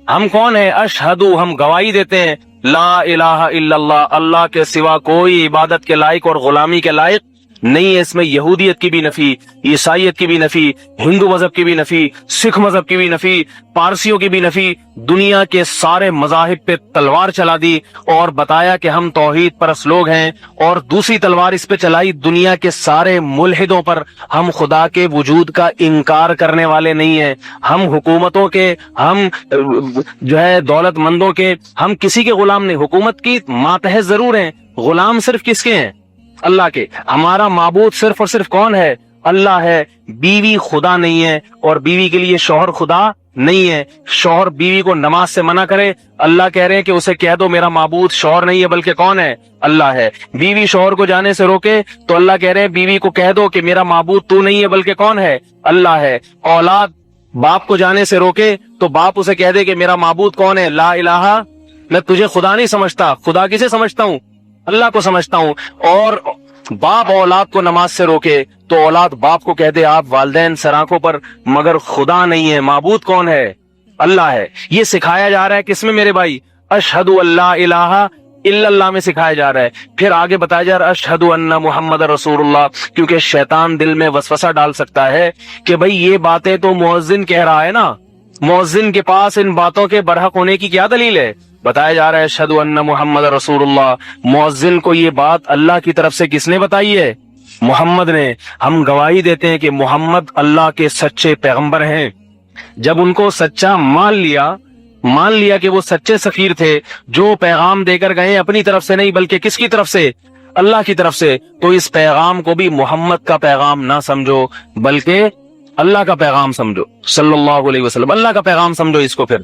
ہم کون ہیں؟ اشہدو، ہم گواہی دیتے ہیں لا الہ الا اللہ، اللہ کے سوا کوئی عبادت کے لائق اور غلامی کے لائق نہیں ہے اس میں یہودیت کی بھی نفی، عیسائیت کی بھی نفی، ہندو مذہب کی بھی نفی، سکھ مذہب کی بھی نفی، پارسیوں کی بھی نفی، دنیا کے سارے مذاہب پہ تلوار چلا دی اور بتایا کہ ہم توحید پرست لوگ ہیں، اور دوسری تلوار اس پہ چلائی دنیا کے سارے ملحدوں پر، ہم خدا کے وجود کا انکار کرنے والے نہیں ہیں، ہم حکومتوں کے، ہم جو ہے دولت مندوں کے، ہم کسی کے غلام نہیں، حکومت کی ماتحت ضرور ہیں، غلام صرف کس کے ہیں؟ اللہ کے۔ ہمارا معبود صرف اور صرف کون ہے؟ اللہ ہے۔ بیوی خدا نہیں ہے اور بیوی کے لیے شوہر خدا نہیں ہے۔ شوہر بیوی کو نماز سے منع کرے، اللہ کہہ رہے ہیں کہ اسے کہہ دو میرا معبود شوہر نہیں ہے بلکہ کون ہے؟ اللہ ہے۔ بیوی شوہر کو جانے سے روکے تو اللہ کہہ رہے ہیں بیوی کو کہہ دو کہ میرا معبود تو نہیں ہے بلکہ کون ہے؟ اللہ ہے۔ اولاد باپ کو جانے سے روکے تو باپ اسے کہہ دے کہ میرا معبود کون ہے؟ لا الہ، میں تجھے خدا نہیں سمجھتا، خدا کسے سمجھتا ہوں؟ اللہ کو سمجھتا ہوں۔ اور باپ اولاد کو نماز سے روکے تو اولاد باپ کو کہہ دے آپ والدین سر آنکھوں پر مگر خدا نہیں ہے، معبود کون ہے؟ اللہ ہے۔ یہ سکھایا جا رہا ہے کس میں میرے بھائی؟ اشہد اللہ الہ الا اللہ میں سکھایا جا رہا ہے۔ پھر آگے بتایا جا رہا ہے اشہد ان محمد رسول اللہ، کیونکہ شیطان دل میں وسوسہ ڈال سکتا ہے کہ بھئی یہ باتیں تو مؤذن کہہ رہا ہے نا، مؤذن کے پاس ان باتوں کے برحق ہونے کی کیا دلیل ہے؟ بتایا جا رہا ہے اشہد ان محمد رسول اللہ، مؤذن کو یہ بات اللہ کی طرف سے کس نے بتائی ہے؟ محمد نے۔ ہم گواہی دیتے ہیں کہ محمد اللہ کے سچے پیغمبر ہیں۔ جب ان کو سچا مان لیا کہ وہ سچے سفیر تھے جو پیغام دے کر گئے اپنی طرف سے نہیں بلکہ کس کی طرف سے؟ اللہ کی طرف سے، تو اس پیغام کو بھی محمد کا پیغام نہ سمجھو بلکہ اللہ کا پیغام سمجھو، صلی اللہ علیہ وسلم، اللہ کا پیغام سمجھو اس کو۔ پھر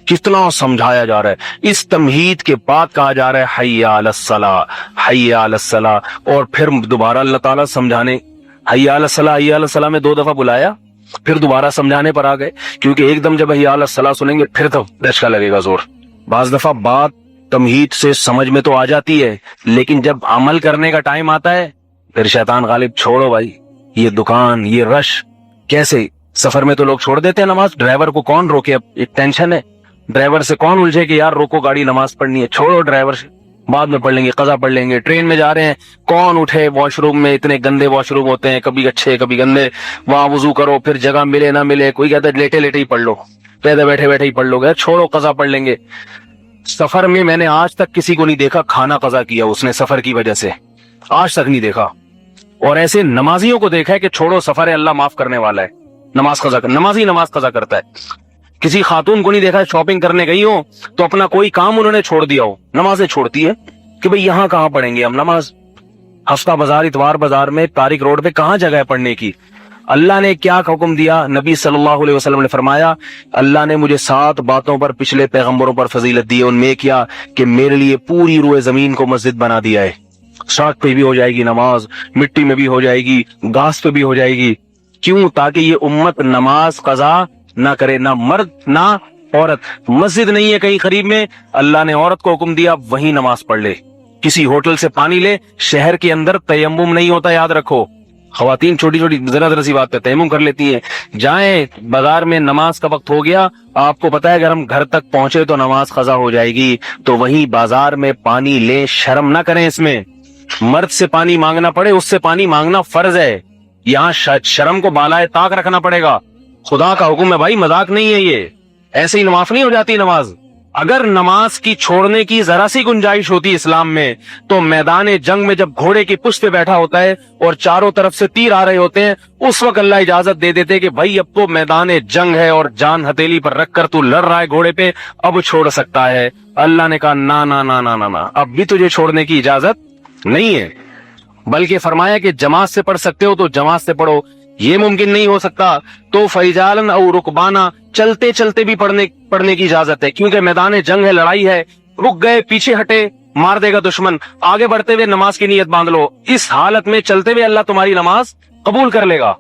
کتنا سمجھایا جا رہا ہے، اس تمہید کے بعد کہا جا رہا ہے حی علی الصلاۃ، حی علی الصلاۃ، اور پھر دوبارہ اللہ تعالیٰ سمجھانے، حی علی الصلاۃ، حی علی الصلاۃ میں 2 دفعہ بلایا، پھر دوبارہ سمجھانے پر آ گئے، کیونکہ ایک دم جب حی علی الصلاۃ سنیں گے پھر تو دھچکا لگے گا زور۔ بعض دفعہ بات تمہید سے سمجھ میں تو آ جاتی ہے لیکن جب عمل کرنے کا ٹائم آتا ہے پھر شیطان غالب، چھوڑو بھائی یہ دکان، یہ رش، کیسے سفر میں تو لوگ چھوڑ دیتے ہیں نماز، ڈرائیور کو کون روکے؟ اب ایک ٹینشن ہے، ڈرائیور سے کون الجھے کہ یار روکو گاڑی نماز پڑھنی ہے، چھوڑو ڈرائیور سے، بعد میں پڑھ لیں گے، قضا پڑھ لیں گے۔ ٹرین میں جا رہے ہیں، کون اٹھے واش روم میں، اتنے گندے واش روم ہوتے ہیں، کبھی اچھے کبھی گندے، وہاں وضو کرو، پھر جگہ ملے نہ ملے، کوئی کہتا ہے لیٹے لیٹے ہی پڑھ لو، پیدے بیٹھے بیٹھے ہی پڑھ لو گے، چھوڑو قضا پڑھ لیں گے۔ سفر میں میں نے آج تک کسی کو نہیں دیکھا کھانا قضا کیا اس نے سفر کی وجہ سے، آج تک نہیں دیکھا۔ اور ایسے نمازیوں کو دیکھا ہے کہ چھوڑو سفر ہے، اللہ معاف کرنے والا ہے، نماز قضا کر، نمازی نماز قضا کرتا ہے۔ کسی خاتون کو نہیں دیکھا شاپنگ کرنے گئی ہو تو اپنا کوئی کام انہوں نے چھوڑ دیا ہو، نمازیں چھوڑتی ہے کہ بھئی یہاں کہاں پڑھیں گے ہم نماز، ہفتہ بازار اتوار بازار میں تارک روڈ پہ کہاں جگہ ہے پڑھنے کی؟ اللہ نے کیا حکم دیا؟ نبی صلی اللہ علیہ وسلم نے فرمایا اللہ نے مجھے 7 باتوں پر پچھلے پیغمبروں پر فضیلت دی ہے، ان میں کیا کہ میرے لیے پوری روئے زمین کو مسجد بنا دیا ہے، سڑک پہ بھی ہو جائے گی نماز، مٹی میں بھی ہو جائے گی، گھاس پہ بھی ہو جائے گی، کیوں؟ تاکہ یہ امت نماز قضا نہ کرے، نہ مرد نہ عورت۔ مسجد نہیں ہے کہیں قریب میں، اللہ نے عورت کو حکم دیا وہیں نماز پڑھ لے، کسی ہوٹل سے پانی لے، شہر کے اندر تیمم نہیں ہوتا، یاد رکھو، خواتین چھوٹی چھوٹی ذرا سی بات پہ تیمم کر لیتی ہیں، جائیں بازار میں نماز کا وقت ہو گیا، آپ کو پتا ہے اگر ہم گھر تک پہنچے تو نماز قضا ہو جائے گی، تو وہیں بازار میں پانی لیں، شرم نہ کریں اس میں، مرد سے پانی مانگنا پڑے اس سے پانی مانگنا فرض ہے، یہاں شرم کو بالائے طاق رکھنا پڑے گا، خدا کا حکم ہے بھائی، مذاق نہیں ہے، یہ ایسے ہی معاف نہیں ہو جاتی نماز۔ اگر نماز کی چھوڑنے کی ذرا سی گنجائش ہوتی اسلام میں تو میدان جنگ میں جب گھوڑے کی پشت پہ بیٹھا ہوتا ہے اور چاروں طرف سے تیر آ رہے ہوتے ہیں، اس وقت اللہ اجازت دے دیتے کہ بھائی اب تو میدان جنگ ہے اور جان ہتھیلی پر رکھ کر تو لڑ رہا ہے گھوڑے پہ، اب چھوڑ سکتا ہے۔ اللہ نے کہا نا نا نا نا نا نا، اب بھی تجھے چھوڑنے کی اجازت نہیں ہے، بلکہ فرمایا کہ جماعت سے پڑھ سکتے ہو تو جماعت سے پڑھو، یہ ممکن نہیں ہو سکتا تو فریجالن او رکبانا، چلتے چلتے بھی پڑھنے کی اجازت ہے، کیونکہ میدان جنگ ہے، لڑائی ہے، رک گئے پیچھے ہٹے مار دے گا دشمن، آگے بڑھتے ہوئے نماز کی نیت باندھ لو، اس حالت میں چلتے ہوئے اللہ تمہاری نماز قبول کر لے گا۔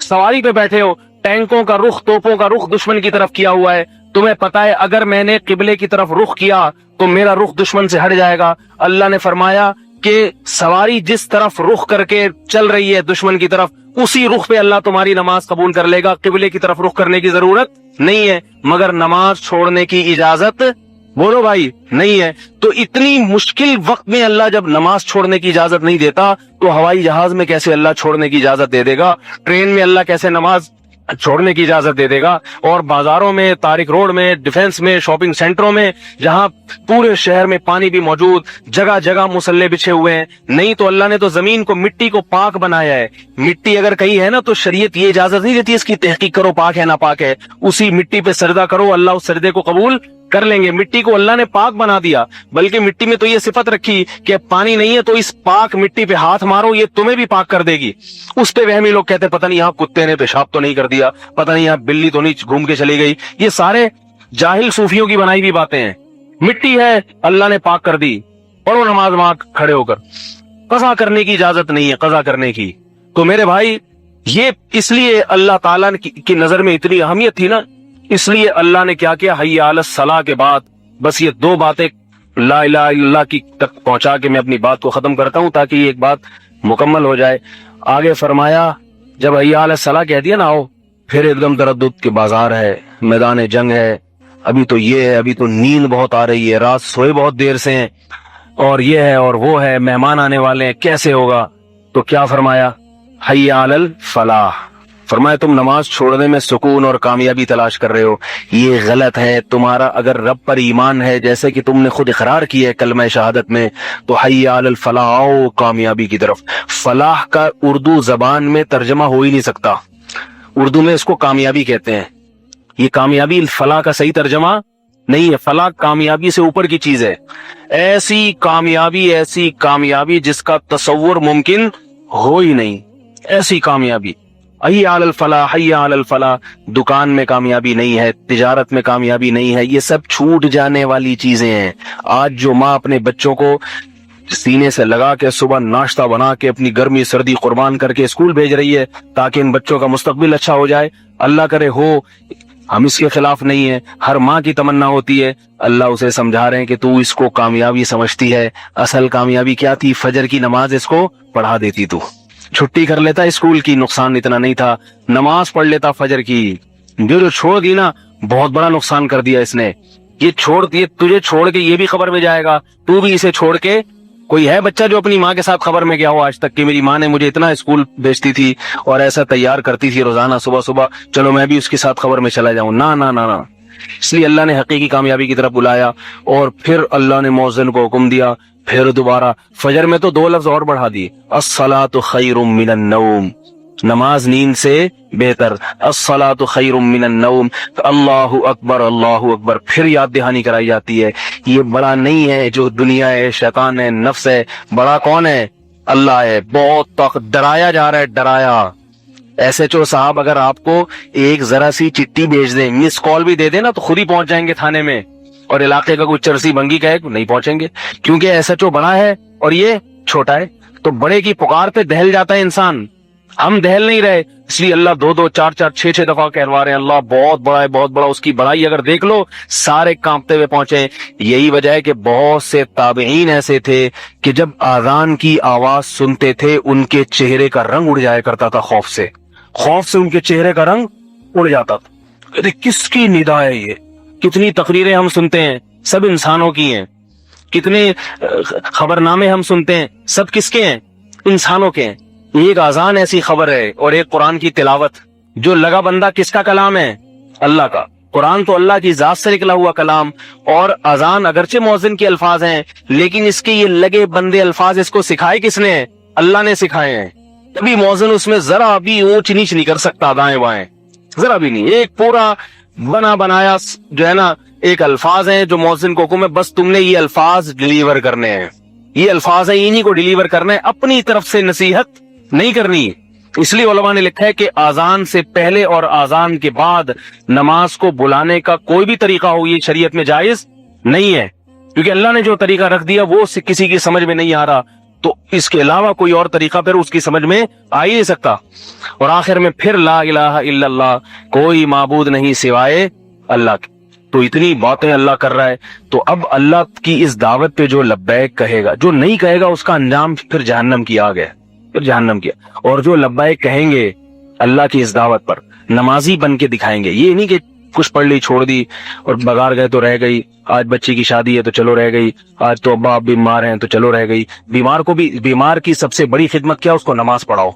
سواری پہ بیٹھے ہو، ٹینکوں کا رخ، توپوں کا رخ دشمن کی طرف کیا ہوا ہے، تمہیں پتا ہے اگر میں نے قبلے کی طرف رخ کیا تو میرا رخ دشمن سے ہٹ جائے گا، اللہ نے فرمایا کہ سواری جس طرف رخ کر کے چل رہی ہے دشمن کی طرف، اسی رخ پہ اللہ تمہاری نماز قبول کر لے گا، قبلے کی طرف رخ کرنے کی ضرورت نہیں ہے، مگر نماز چھوڑنے کی اجازت بولو بھائی نہیں ہے. تو اتنی مشکل وقت میں اللہ جب نماز چھوڑنے کی اجازت نہیں دیتا تو ہوائی جہاز میں کیسے اللہ چھوڑنے کی اجازت دے دے گا, ٹرین میں اللہ کیسے نماز چھوڑنے کی اجازت دے دے گا, اور بازاروں میں, طارق روڈ میں, ڈیفنس میں, شاپنگ سینٹروں میں, جہاں پورے شہر میں پانی بھی موجود, جگہ جگہ مصلے بچھے ہوئے ہیں. نہیں تو اللہ نے تو زمین کو, مٹی کو پاک بنایا ہے. مٹی اگر کہیں ہے نا تو شریعت یہ اجازت نہیں دیتی اس کی تحقیق کرو پاک ہے نہ پاک ہے, اسی مٹی پہ سجدہ کرو, اللہ اس سجدے کو قبول کر لیں گے. مٹی کو اللہ نے پاک بنا دیا, بلکہ مٹی میں تو یہ صفت رکھی کہ پانی نہیں ہے تو اس پاک مٹی پہ ہاتھ مارو, یہ تمہیں بھی پاک کر دے گی. اس پہ وہمی لوگ کہتے ہیں پتہ نہیں یہاں کتے نے پیشاب تو نہیں کر دیا, پتہ نہیں یہاں بلی تو نہیں گھوم کے چلی گئی. یہ سارے جاہل صوفیوں کی بنائی ہوئی باتیں ہیں. مٹی ہے اللہ نے پاک کر دی, پڑھو نماز وہاں کھڑے ہو کر. قضا کرنے کی اجازت نہیں ہے, قضا کرنے کی. تو میرے بھائی یہ اس لیے اللہ تعالیٰ کی نظر میں اتنی اہمیت تھی نا, اس لیے اللہ نے کیا کیا, حی علی الصلاح کے بعد بس یہ دو باتیں لا الہ الا اللہ کی تک پہنچا کے میں اپنی بات کو ختم کرتا ہوں تاکہ یہ ایک بات مکمل ہو جائے. آگے فرمایا جب حی علی الصلاح کہہ دیا نا, آؤ پھر ایک دم تردد کے بازار ہے, میدان جنگ ہے, ابھی تو یہ ہے, ابھی تو نیند بہت آ رہی ہے, رات سوئے بہت دیر سے ہیں, اور یہ ہے اور وہ ہے, مہمان آنے والے ہیں, کیسے ہوگا. تو کیا فرمایا, حی علی الفلاح. فرمایا تم نماز چھوڑنے میں سکون اور کامیابی تلاش کر رہے ہو, یہ غلط ہے. تمہارا اگر رب پر ایمان ہے جیسے کہ تم نے خود اقرار کیا ہے کلمہ شہادت میں, تو حی علی الفلاح, آؤ کامیابی کی طرف. فلاح کا اردو زبان میں ترجمہ ہو ہی نہیں سکتا, اردو میں اس کو کامیابی کہتے ہیں. یہ کامیابی فلاح کا صحیح ترجمہ نہیں ہے. فلاح کامیابی سے اوپر کی چیز ہے. ایسی کامیابی جس کا تصور ممکن ہو ہی نہیں, ایسی کامیابی. حی علی الفلاح, حی علی الفلاح. دکان میں کامیابی نہیں ہے, تجارت میں کامیابی نہیں ہے, یہ سب چھوٹ جانے والی چیزیں ہیں. آج جو ماں اپنے بچوں کو سینے سے لگا کے صبح ناشتہ بنا کے اپنی گرمی سردی قربان کر کے اسکول بھیج رہی ہے تاکہ ان بچوں کا مستقبل اچھا ہو جائے, اللہ کرے ہو, ہم اس کے خلاف نہیں ہیں, ہر ماں کی تمنا ہوتی ہے. اللہ اسے سمجھا رہے ہیں کہ تو اس کو کامیابی سمجھتی ہے, اصل کامیابی کیا تھی, فجر کی نماز اس کو پڑھا دیتی, تو چھٹی کر لیتا اسکول کی, نقصان اتنا نہیں تھا. نماز پڑھ لیتا فجر کی, جو چھوڑ دی نا بہت بڑا نقصان کر دیا اس نے. یہ چھوڑ دیے, تجھے چھوڑ کے یہ بھی خبر میں جائے گا, تو بھی اسے چھوڑ کے. کوئی ہے بچہ جو اپنی ماں کے ساتھ خبر میں گیا ہو آج تک کہ میری ماں نے مجھے اتنا اسکول بھیجتی تھی اور ایسا تیار کرتی تھی روزانہ صبح صبح, چلو میں بھی اس کے ساتھ خبر میں چلا جاؤں. نہ نہ نہ. اس لیے اللہ نے حقیقی کامیابی کی طرف بلایا, اور پھر اللہ نے مؤذن کو حکم دیا, پھر دوبارہ فجر میں تو 2 لفظ اور بڑھا دیے, الصلاۃ خیر من النوم, نماز نیند سے بہتر. الصلاۃ خیر من النوم, اللہ اکبر اللہ اکبر, پھر یاد دہانی کرائی جاتی ہے. یہ بڑا نہیں ہے جو دنیا ہے, شیطان ہے, نفس ہے, بڑا کون ہے, اللہ ہے. بہت ڈرایا جا رہا ہے, ڈرایا. ایس ایچ او صاحب اگر آپ کو ایک ذرا سی چٹھی بھیج دیں, مس کال بھی دے دیں نا, تو خود ہی پہنچ جائیں گے تھانے میں, اور علاقے کا کوئی چرسی بنگی کہے نہیں پہنچیں گے, کیونکہ ایس ایچ او بڑا ہے اور یہ چھوٹا ہے. تو بڑے کی پکار پہ دہل جاتا ہے انسان, ہم دہل نہیں رہے, اس لیے اللہ 2 2 4 4 6 6 دفعہ کہلوا رہے ہیں اللہ بہت بڑا ہے, بہت بڑا. اس کی بڑائی اگر دیکھ لو سارے کانپتے ہوئے پہنچے. یہی وجہ ہے کہ بہت سے تابعین ایسے تھے کہ جب اذان کی آواز سنتے تھے ان کے چہرے کا رنگ اڑ جایا کرتا تھا, خوف سے ان کے چہرے کا رنگ اڑ جاتا تھا. کہتے کس کی ندا ہے یہ, کتنی تقریریں ہم سنتے ہیں, سب انسانوں کی ہیں. کتنے خبرنامے ہم سنتے ہیں, سب کس کے ہیں, انسانوں کے ہیں. ایک اذان ایسی خبر ہے اور ایک قرآن کی تلاوت. جو لگا بندہ کس کا کلام ہے, اللہ کا. قرآن تو اللہ کی ذات سے نکلا ہوا کلام, اور اذان اگرچہ مؤذن کے الفاظ ہیں لیکن اس کے یہ لگے بندے الفاظ اس کو سکھائے کس نے, اللہ نے سکھائے ہیں. تبھی مؤذن اس میں ذرا بھی اونچ نیچ نہیں کر سکتا, دائیں بائیں ذرا بھی نہیں. ایک پورا بنا بنایا جو ہے نا ایک الفاظ ہیں جو مؤذن کو حکم ہے, بس تم نے یہ الفاظ ڈیلیور کرنے ہیں, یہ الفاظ ہیں انہی کو ڈیلیور کرنا ہے, اپنی طرف سے نصیحت نہیں کرنی. اس لیے علماء نے لکھا ہے کہ آذان سے پہلے اور آذان کے بعد نماز کو بلانے کا کوئی بھی طریقہ ہو یہ شریعت میں جائز نہیں ہے, کیونکہ اللہ نے جو طریقہ رکھ دیا وہ کسی کی سمجھ میں نہیں آ رہا, تو اس کے علاوہ کوئی اور طریقہ پھر اس کی سمجھ میں آ ہی نہیں سکتا. اور آخر میں پھر لا الہ الا اللہ, کوئی معبود نہیں سوائے اللہ کے. تو اتنی باتیں اللہ کر رہا ہے, تو اب اللہ کی اس دعوت پہ جو لبیک کہے گا, جو نہیں کہے گا اس کا انجام پھر جہنم کی آگ ہے, پھر جہنم کیا. اور جو لبیک کہیں گے اللہ کی اس دعوت پر, نمازی بن کے دکھائیں گے. یہ نہیں کہ کچھ پڑھ لی چھوڑ دی اور بگار گئے تو رہ گئی. آج بچی کی شادی ہے تو چلو رہ گئی. آج تو ابا بیمار ہیں تو چلو رہ گئی. بیمار کی سب سے بڑی خدمت کیا؟ اس کو نماز پڑھاؤ.